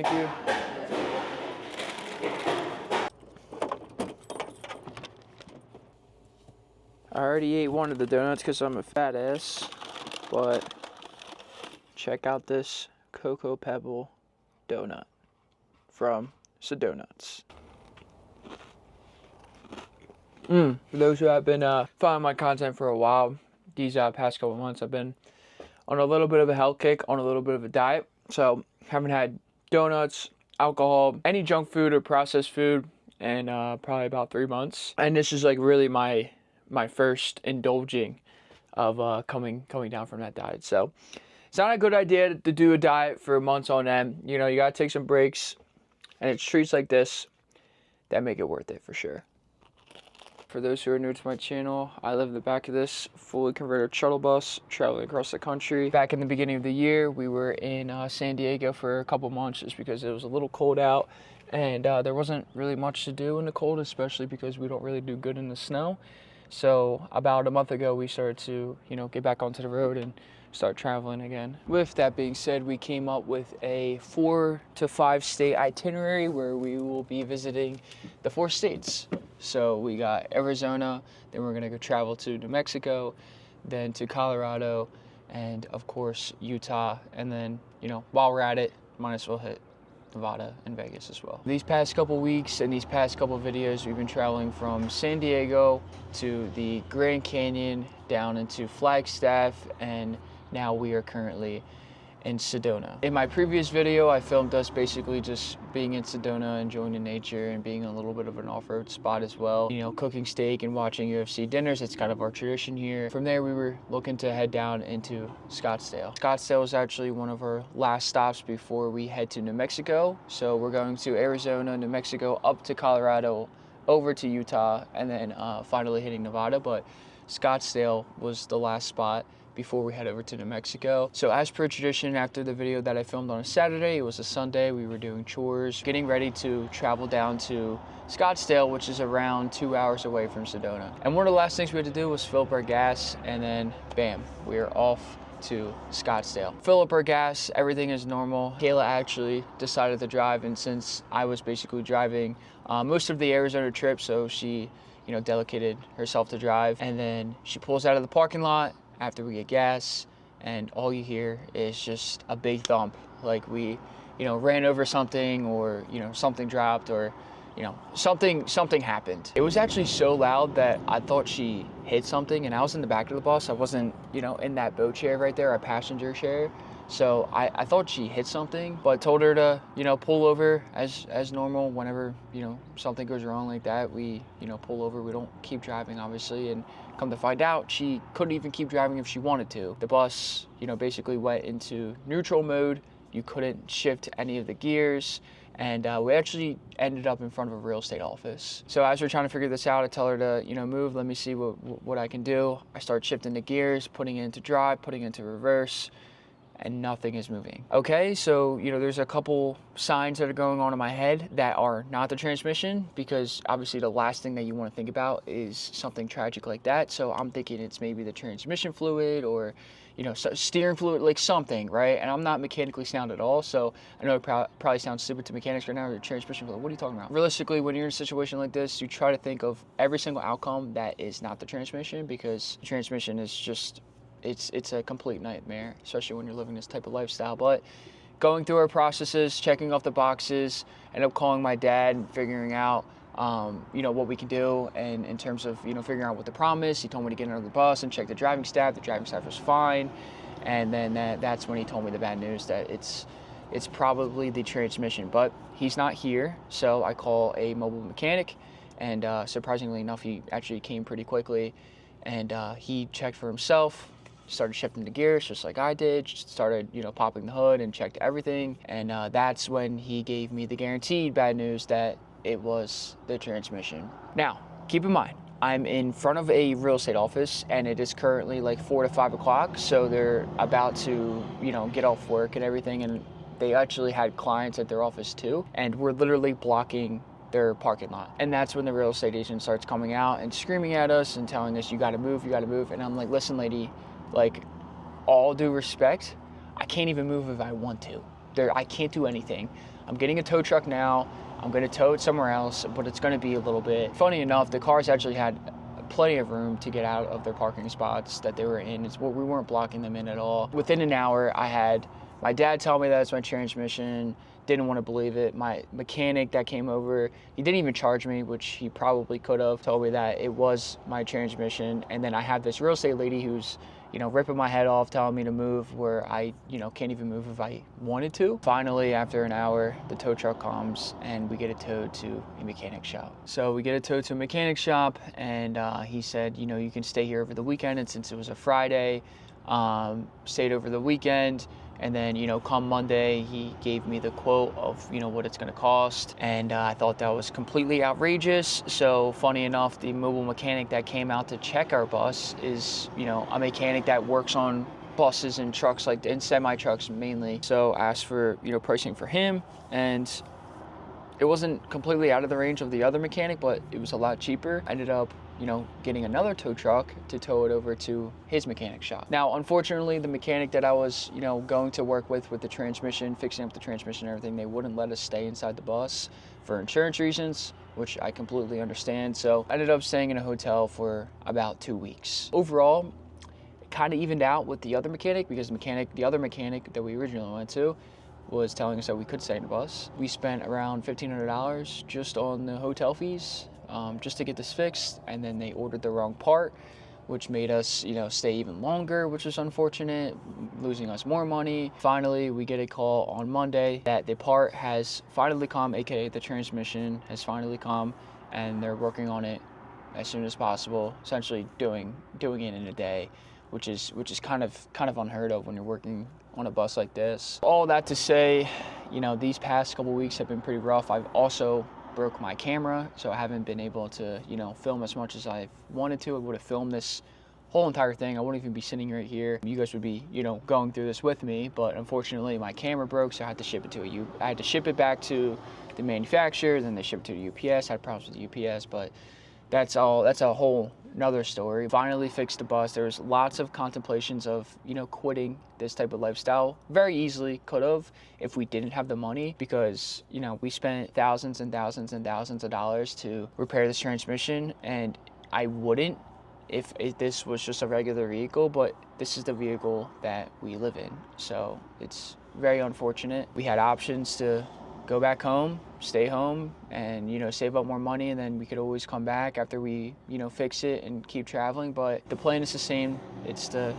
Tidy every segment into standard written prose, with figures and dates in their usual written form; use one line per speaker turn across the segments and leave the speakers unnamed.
thank you. I already ate one of the donuts because I'm a fat ass, but check out this Cocoa Pebble donut from Sedona. For those who have been following my content for a while, these past couple months I've been on a little bit of a health kick, on a little bit of a diet. So haven't had donuts, alcohol, any junk food or processed food in probably about 3 months. And this is like really my first indulging of coming down from that diet. So it's not a good idea to do a diet for months on end. You know, you gotta take some breaks, and it's treats like this that make it worth it for sure. For those who are new to my channel, I live in the back of this fully converted shuttle bus traveling across the country. Back in the beginning of the year, we were in San Diego for a couple months just because it was a little cold out, and there wasn't really much to do in the cold, especially because we don't really do good in the snow. So about a month ago, we started to, get back onto the road and start traveling again. With that being said, we came up with a 4 to 5 state itinerary where we will be visiting the 4 states. So we got Arizona, then we're gonna go travel to New Mexico, then to Colorado, and of course Utah. And then, while we're at it, might as well hit Nevada and Vegas as well. These past couple weeks and these past couple videos, we've been traveling from San Diego to the Grand Canyon, down into Flagstaff, and now we are currently in Sedona. In my previous video, I filmed us basically just being in Sedona, enjoying the nature and being a little bit of an off-road spot as well. Cooking steak and watching UFC dinners, it's kind of our tradition here. From there, we were looking to head down into Scottsdale. Scottsdale is actually one of our last stops before we head to New Mexico. So we're going to Arizona, New Mexico, up to Colorado, over to Utah, and then finally hitting Nevada. But Scottsdale was the last spot before we head over to New Mexico. So as per tradition, after the video that I filmed on a Saturday, it was a Sunday, we were doing chores, getting ready to travel down to Scottsdale, which is around 2 hours away from Sedona. And one of the last things we had to do was fill up our gas, and then bam, we are off to Scottsdale. Fill up our gas, everything is normal. Kayla actually decided to drive, and since I was basically driving most of the Arizona trip, so she dedicated herself to drive. And then she pulls out of the parking lot after we get gas, and all you hear is just a big thump, like we ran over something, or something dropped, or something happened. It was actually so loud that I thought she hit something, and I was in the back of the bus. I wasn't in that boat chair right there, our passenger chair. So I thought she hit something, but told her to, pull over as normal. Whenever, something goes wrong like that, we, pull over. We don't keep driving, obviously. And come to find out, she couldn't even keep driving if she wanted to. The bus, basically went into neutral mode. You couldn't shift any of the gears. And we actually ended up in front of a real estate office. So as we're trying to figure this out, I tell her to, move, let me see what I can do. I start shifting the gears, putting it into drive, putting it into reverse, and nothing is moving. Okay, so there's a couple signs that are going on in my head that are not the transmission, because obviously the last thing that you want to think about is something tragic like that. So I'm thinking it's maybe the transmission fluid, or steering fluid, like something, right? And I'm not mechanically sound at all, so I know it probably sounds stupid to mechanics right now, or transmission fluid, what are you talking about? Realistically, when you're in a situation like this, you try to think of every single outcome that is not the transmission, because the transmission is just, it's a complete nightmare, especially when you're living this type of lifestyle. But going through our processes, checking off the boxes, end up calling my dad and figuring out, what we can do, and in terms of, figuring out what the problem is. He told me to get under the bus and check the driving staff. The driving staff was fine. And then that's when he told me the bad news, that it's probably the transmission, but he's not here. So I call a mobile mechanic, and surprisingly enough, he actually came pretty quickly, and he checked for himself, started shifting the gears just like I did, started popping the hood and checked everything. And that's when he gave me the guaranteed bad news that it was the transmission. Now keep in mind, I'm in front of a real estate office, and it is currently like 4 to 5 o'clock, so they're about to get off work and everything, and they actually had clients at their office too, and we're literally blocking their parking lot. And that's when the real estate agent starts coming out and screaming at us and telling us, you gotta move. And I'm like, listen lady, like, all due respect, I can't even move if I want to. I can't do anything. I'm getting a tow truck now. I'm going to tow it somewhere else, but it's going to be a little bit. Funny enough, the cars actually had plenty of room to get out of their parking spots that they were in. We weren't blocking them in at all. Within an hour, I had my dad tell me that it's my transmission. Didn't want to believe it. My mechanic that came over, he didn't even charge me, which he probably could have, told me that it was my transmission. And then I have this real estate lady who's, ripping my head off, telling me to move where I, can't even move if I wanted to. Finally, after an hour, the tow truck comes and we get it towed to a mechanic shop. So we get it towed to a mechanic shop, and he said, you can stay here over the weekend. And since it was a Friday, stayed over the weekend. And then, come Monday, he gave me the quote of, what it's going to cost. And I thought that was completely outrageous. So funny enough, the mobile mechanic that came out to check our bus is, a mechanic that works on buses and trucks, and semi-trucks mainly. So I asked for, pricing for him. And it wasn't completely out of the range of the other mechanic, but it was a lot cheaper. I ended up getting another tow truck to tow it over to his mechanic shop. Now, unfortunately, the mechanic that I was, going to work with the transmission, fixing up the transmission and everything, they wouldn't let us stay inside the bus for insurance reasons, which I completely understand. So I ended up staying in a hotel for about 2 weeks. Overall, it kind of evened out with the other mechanic, because the other mechanic that we originally went to was telling us that we could stay in the bus. We spent around $1,500 just on the hotel fees, just to get this fixed, and then they ordered the wrong part, which made us, stay even longer, which was unfortunate, losing us more money. Finally, we get a call on Monday that the part has finally come, aka the transmission has finally come, and they're working on it as soon as possible, essentially doing it in a day, which is kind of unheard of when you're working on a bus like this. All that to say, these past couple weeks have been pretty rough. I've also broke my camera, so I haven't been able to, film as much as I wanted to. I would have filmed this whole entire thing. I wouldn't even be sitting right here. You guys would be, going through this with me, but unfortunately my camera broke, so I had to ship it back to the manufacturer, then they shipped it to UPS. I had problems with UPS, but that's a whole another story. Finally fixed the bus. There was lots of contemplations of, quitting this type of lifestyle. Very easily could have if we didn't have the money, because, we spent thousands and thousands and thousands of dollars to repair this transmission, and I wouldn't if this was just a regular vehicle, but this is the vehicle that we live in. So it's very unfortunate. We had options to go back home, stay home, and save up more money, and then we could always come back after we fix it and keep traveling. But the plan is the same. It's to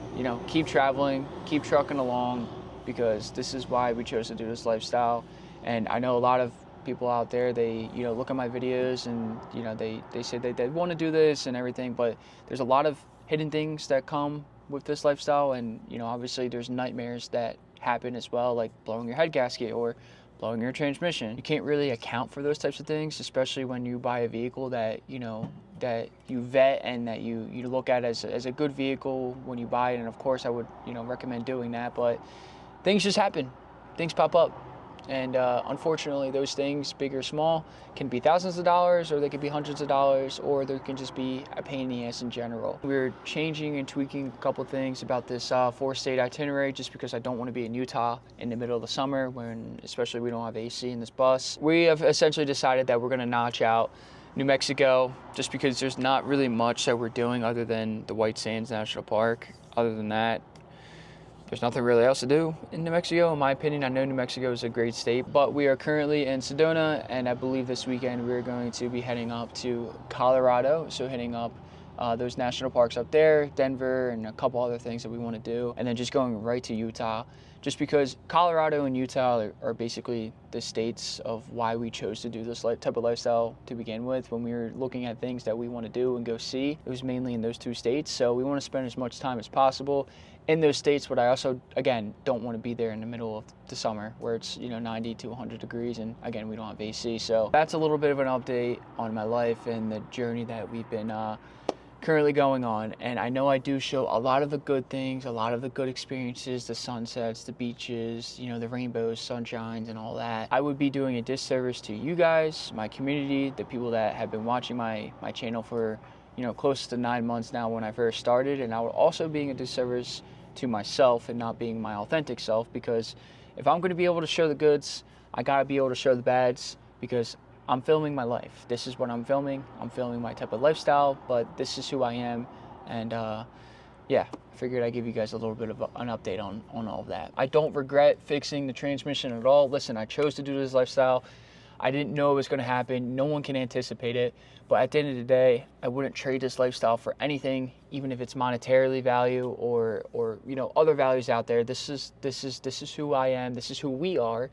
keep traveling, keep trucking along, because this is why we chose to do this lifestyle. And I know a lot of people out there, they look at my videos and they say they want to do this and everything, but there's a lot of hidden things that come with this lifestyle, and obviously there's nightmares that happen as well, like blowing your head gasket or blowing your transmission. You can't really account for those types of things, especially when you buy a vehicle that that you vet and that you look at as a good vehicle when you buy it. And of course I would recommend doing that, but things just happen, things pop up, and unfortunately those things, big or small, can be thousands of dollars, or they could be hundreds of dollars, or they can just be a pain in the ass in general. We're changing and tweaking a couple things about this 4-state itinerary, just because I don't want to be in Utah in the middle of the summer, when especially we don't have AC in this bus. We have essentially decided that we're going to notch out New Mexico, just because there's not really much that we're doing other than the White Sands National Park. Other than that, there's nothing really else to do in New Mexico, in my opinion. I know New Mexico is a great state, but we are currently in Sedona, and I believe this weekend we're going to be heading up to Colorado, so hitting up those national parks up there, Denver, and a couple other things that we want to do, and then just going right to Utah, just because Colorado and Utah are basically the states of why we chose to do this type of lifestyle to begin with. When we were looking at things that we want to do and go see, it was mainly in those two states, so we want to spend as much time as possible in those states, but I also, again, don't want to be there in the middle of the summer where it's 90 to 100 degrees, and again, we don't have AC. So that's a little bit of an update on my life and the journey that we've been currently going on. And I know I do show a lot of the good things, a lot of the good experiences, the sunsets, the beaches, the rainbows, sunshines, and all that. I would be doing a disservice to you guys, my community, the people that have been watching my channel for close to 9 months now when I first started, and I would also being a disservice to myself and not being my authentic self, because
if I'm going to be able to show the goods, I got to be able to show the bads, because I'm filming my life. This is what I'm filming. I'm filming my type of lifestyle, but this is who I am. And yeah, I figured I'd give you guys a little bit of an update on all of that. I don't regret fixing the transmission at all. Listen, I chose to do this lifestyle. I didn't know it was going to happen. No one can anticipate it. But at the end of the day, I wouldn't trade this lifestyle for anything, even if it's monetarily value or you know, other values out there. This is who I am. This is who we are.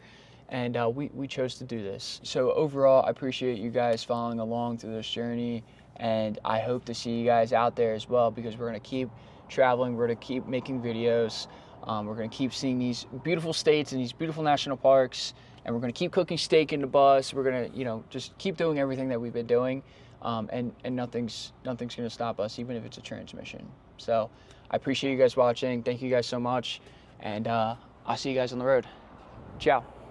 And we chose to do this. So overall, I appreciate you guys following along through this journey. And I hope to see you guys out there as well, because we're going to keep traveling. We're going to keep making videos. We're going to keep seeing these beautiful states and these beautiful national parks. And we're going to keep cooking steak in the bus. We're going to, you know, just keep doing everything that we've been doing. And nothing's going to stop us, even if it's a transmission. So I appreciate you guys watching. Thank you guys so much. And I'll see you guys on the road. Ciao.